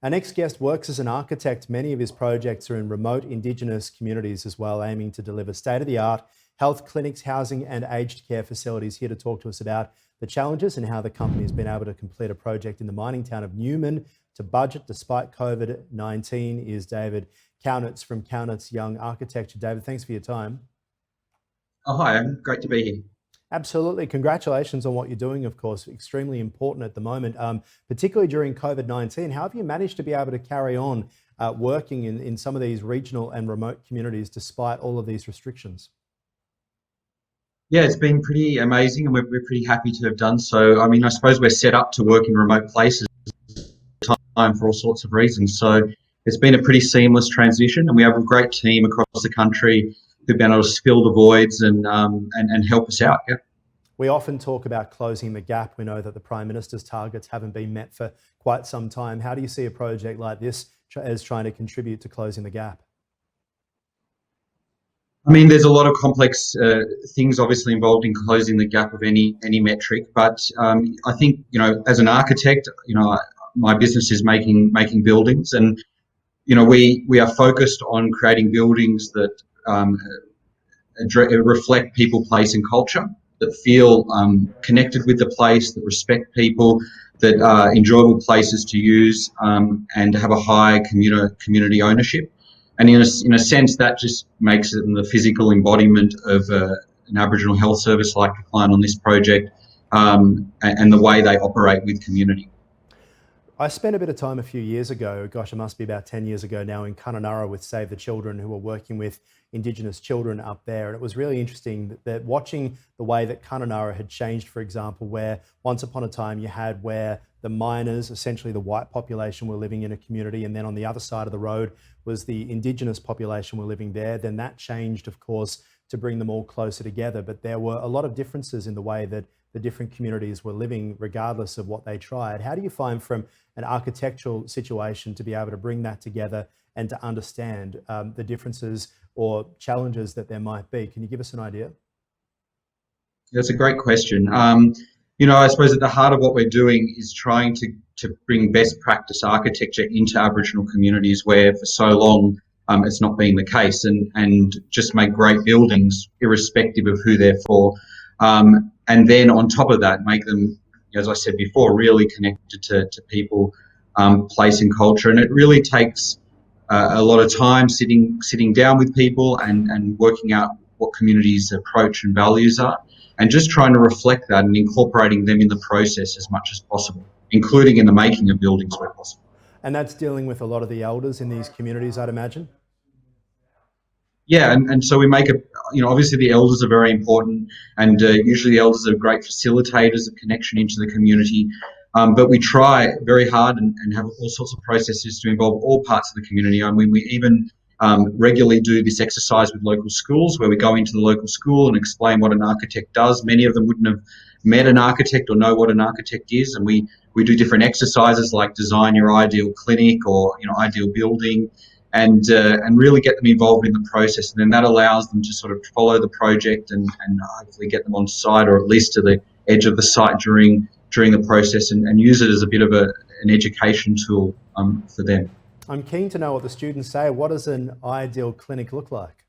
Our next guest works as an architect. Many of his projects are in remote indigenous communities as well, aiming to deliver state-of-the-art health clinics, housing and aged care facilities. Here to talk to us about the challenges and how the company has been able to complete a project in the mining town of Newman to budget despite COVID-19 is David Kaunitz from Kaunitz Yeung Architecture. David, thanks for your time. Oh, hi, great to be here. Absolutely. Congratulations on what you're doing, of course, extremely important at the moment, particularly during COVID-19. How have you managed to be able to carry on working in some of these regional and remote communities despite all of these restrictions? Yeah, it's been pretty amazing and we're pretty happy to have done so. I mean, I suppose we're set up to work in remote places time for all sorts of reasons. So it's been a pretty seamless transition and we have a great team across the country who've been able to fill the voids and help us out. Yeah. We often talk about closing the gap. We know that the Prime Minister's targets haven't been met for quite some time. How do you see a project like this as trying to contribute to closing the gap? I mean, there's a lot of complex things obviously involved in closing the gap of any metric, but I think, as an architect, my business is making buildings, and we are focused on creating buildings that reflect people, place and culture, that feel connected with the place, that respect people, that are enjoyable places to use, and have a high community ownership. And in a sense, that just makes it the physical embodiment of an Aboriginal health service like the client on this project, and the way they operate with community. I spent a bit of time a few years ago, gosh, it must be about 10 years ago now, in Kununurra with Save the Children, who were working with Indigenous children up there. And it was really interesting that watching the way that Kununurra had changed, for example, where once upon a time you had where the miners, essentially the white population, were living in a community, and then on the other side of the road was the Indigenous population were living there. Then that changed, of course, to bring them all closer together. But there were a lot of differences in the way that the different communities were living, regardless of what they tried. How do you find from an architectural situation to be able to bring that together and to understand the differences or challenges that there might be? Can you give us an idea? That's a great question. I suppose at the heart of what we're doing is trying to bring best practice architecture into Aboriginal communities where for so long it's not been the case, and just make great buildings irrespective of who they're for. And then on top of that, make them, as I said before, really connected to people, place and culture. And it really takes a lot of time sitting down with people and working out what communities' approach and values are, and just trying to reflect that and incorporating them in the process as much as possible, including in the making of buildings where possible. And that's dealing with a lot of the elders in these communities, I'd imagine? Yeah, and so we make obviously the elders are very important, and usually the elders are great facilitators of connection into the community. But we try very hard and have all sorts of processes to involve all parts of the community. I mean, we even regularly do this exercise with local schools, where we go into the local school and explain what an architect does. Many of them wouldn't have met an architect or know what an architect is, and we do different exercises like design your ideal clinic or ideal building, and really get them involved in the process. And then that allows them to sort of follow the project and hopefully get them on site, or at least to the edge of the site during the process, and use it as a bit of an education tool for them. I'm keen to know what the students say. What does an ideal clinic look like?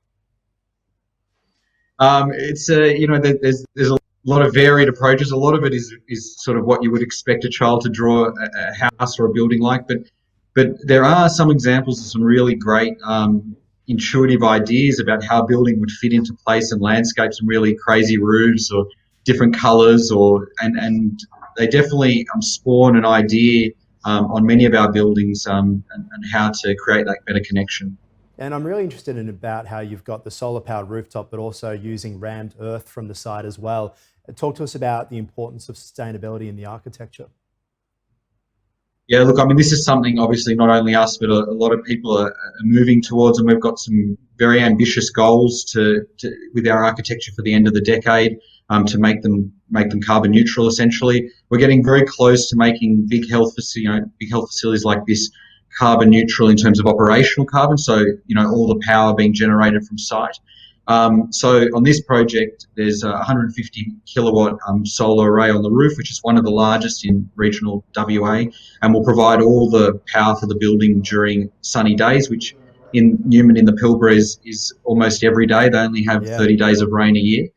There's a lot of varied approaches. A lot of it is sort of what you would expect a child to draw a house or a building like, but there are some examples of some really great intuitive ideas about how a building would fit into place and landscapes, and really crazy roofs or different colours, and they definitely spawn an idea on many of our buildings and how to create that better connection. And I'm really interested in about how you've got the solar powered rooftop, but also using rammed earth from the site as well. Talk to us about the importance of sustainability in the architecture. Yeah, look, I mean, this is something obviously not only us, but a lot of people are moving towards, and we've got some very ambitious goals with our architecture for the end of the decade, to make them carbon neutral. Essentially, we're getting very close to making big health facilities like this carbon neutral in terms of operational carbon. So all the power being generated from site. So on this project, there's a 150 kilowatt solar array on the roof, which is one of the largest in regional WA, and will provide all the power for the building during sunny days, which in Newman in the Pilbara is almost every day. They only have 30 days of rain a year.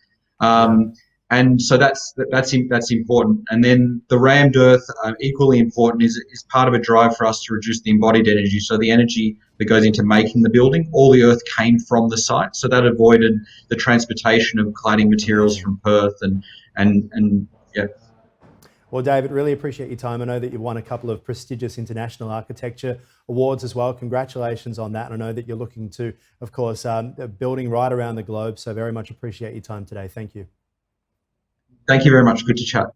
And so that's important. And then the rammed earth, equally important, is part of a drive for us to reduce the embodied energy. So the energy that goes into making the building, all the earth came from the site. So that avoided the transportation of cladding materials from Perth and yeah. Well, David, really appreciate your time. I know that you've won a couple of prestigious international architecture awards as well. Congratulations on that. And I know that you're looking to, of course, building right around the globe. So very much appreciate your time today. Thank you. Thank you very much. Good to chat.